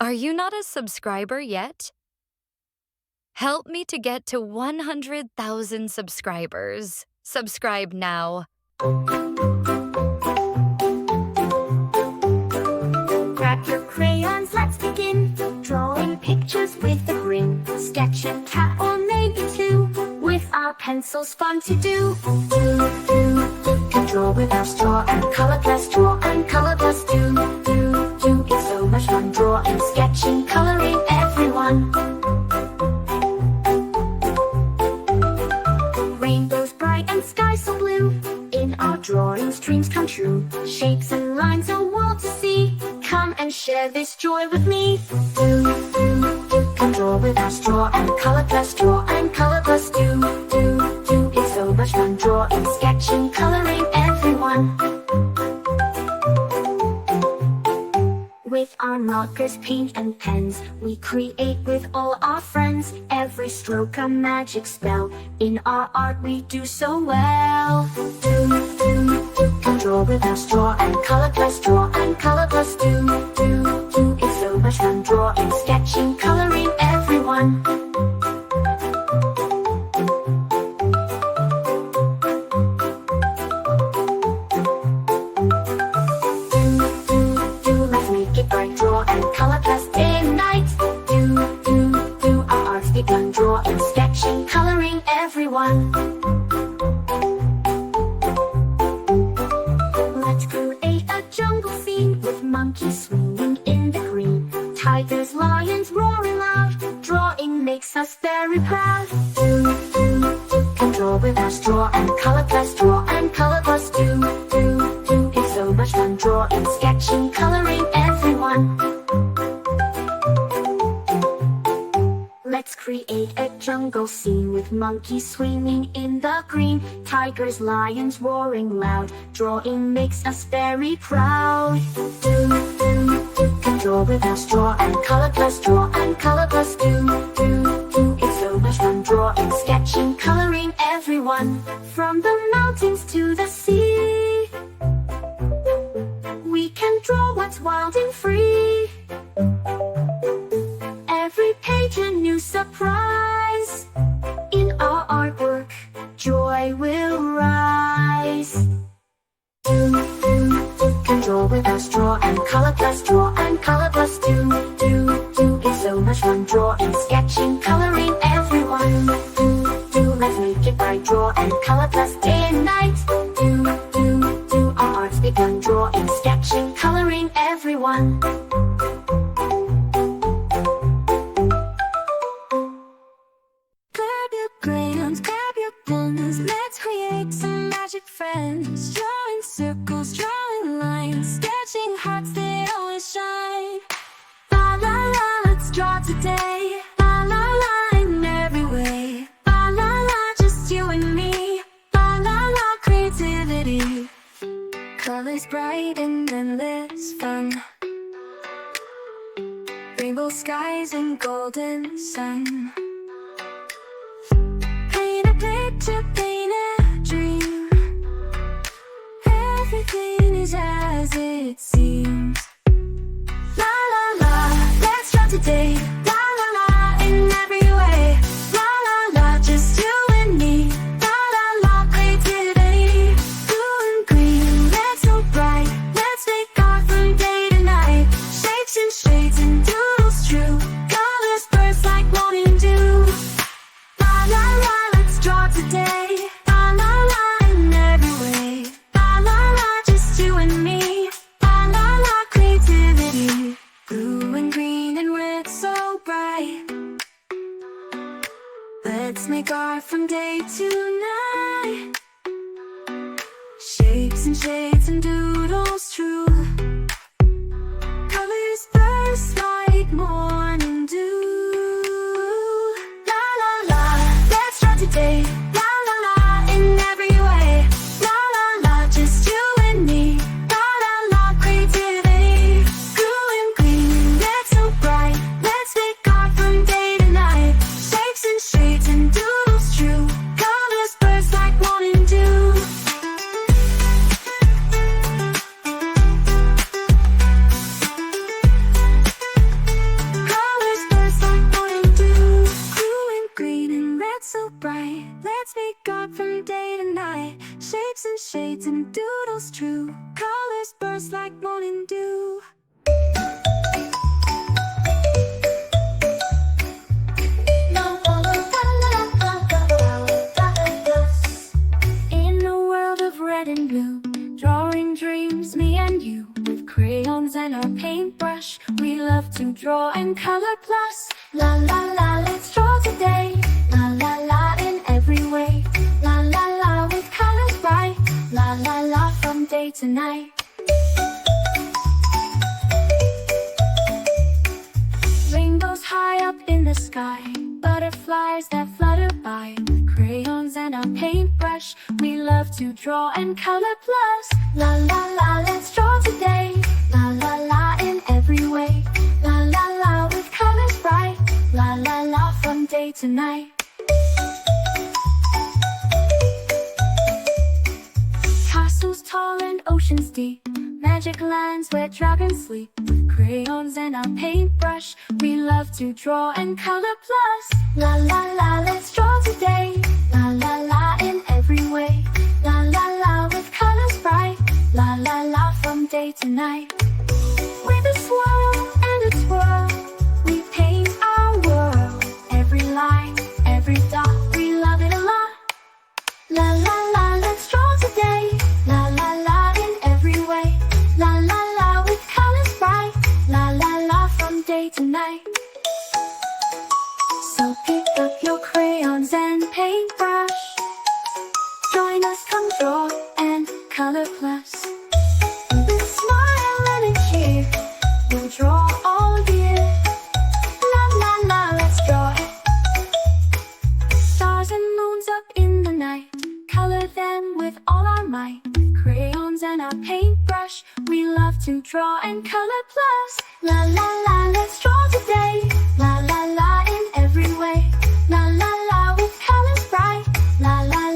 Are you not a subscriber yet? Help me to get to 100,000 subscribers. Subscribe now. Grab your crayons, let's begin. Drawing pictures with a grin. Sketch a cat or maybe two. With our pencils, fun to do. Can draw with our straw and color plus draw and color plus do. It's so much fun drawing, sketching, coloring, everyone. Rainbows bright and skies so blue. In our drawings, dreams come true. Shapes and lines, a world to see. Come and share this joy with me. Can draw with our straw and color plus draw and color plus do. It's so much fun drawing, sketching, coloring, everyone. With our markers, paint and pens, we create with all our friends. Every stroke a magic spell. In our art we do so well. Can draw with our straw and color plus draw and color plus do. It's so much fun drawing, sketching, coloring, everyone. Let's make it bright, draw and color plus day and night. Our art's begun, drawing, sketching, coloring, everyone. Let's create a jungle scene with monkeys swinging in the green. Tigers, lions roaring loud. Drawing makes us very proud. Can draw with our straw and color plus draw and color plus do. It's so much fun drawing, sketching, coloring, everyone. Let's create a jungle scene with monkeys swinging in the green. Tigers, lions roaring loud. Drawing makes us very proud. Can draw with our straw and color plus draw and color plus do. It's so much fun drawing, sketching, coloring, everyone. From the mountains to the sea, we can draw what's wild and free. Every page a new surprise. In our artwork, joy will rise. Can draw with our straw and color plus draw and color plus do. It's so much fun drawing, sketching, coloring, everyone. Let's make it bright, draw and color plus day and night. Our art's begun, drawing, sketching, coloring, everyone. Grab your crayons, grab your pens. Let's create some magic friends. Drawing circles, drawing lines, sketching hearts that always shine. La la la, let's draw today. La la la, in every way. La la la, just you and me. La la la, creativity. Colors bright and endless fun. Rainbow skies and golden sun. Paint a picture, paint a dream. Everything is as it seems. La la la, let's draw today. La la la, in every way. La la la, just you and me. La la la, creativity. Blue and green, let's so bright. Let's make art from day to night. Shapes and shades and doodles true. Colors burst like morning dew. La la la, let's draw today. La la la, in every way. La la la, just you and me. La la la, creativity. Blue and green and red so bright. Let's make art from day to night. Shapes and shades and doodles true. Colors burst like morning dew. La la la, let's draw today. La la la, in every way. La la la, just you and me. La la la, creativity. Blue and green, let's so bright. Let's make art from day to night. Shapes and shades and doodles true. Colors burst like morning dew. beads and doodles true. Colors burst like morning dew. In a world of red and blue, drawing dreams, me and you. With crayons and our paintbrush, we love to draw and color plus. La la la, let's draw today. La la la, in every way. La la la, with colors bright. La la la, from day to night. Rainbows high up in the sky, butterflies that flutter by. With crayons and our paintbrush, we love to draw and color plus. La la la, let's draw today. La la la, in every way. La la la, with colors bright. La la la, from day to night. Castles tall and oceans deep, magic lands where dragons sleep. With crayons and our paintbrush, we love to draw and color plus. La la la, let's draw today. La la la, in every way. La la la, with colors bright. La la la, from day to night. With a swirl and a twirl, we paint our world. Every line, every dot, we love it a lot. La la la, let's draw today. La la la, in every way. La la la, with colors bright. La la la, from day to night. So pick up your crayons and paintbrush. Join us, come draw and color plus. With a smile and a cheer, we'll draw all year. La la la, let's draw it. Stars and moons up in the night, color them with all our might. Crayons and our paintbrush, we love to draw and color plus. La la la, let's draw together.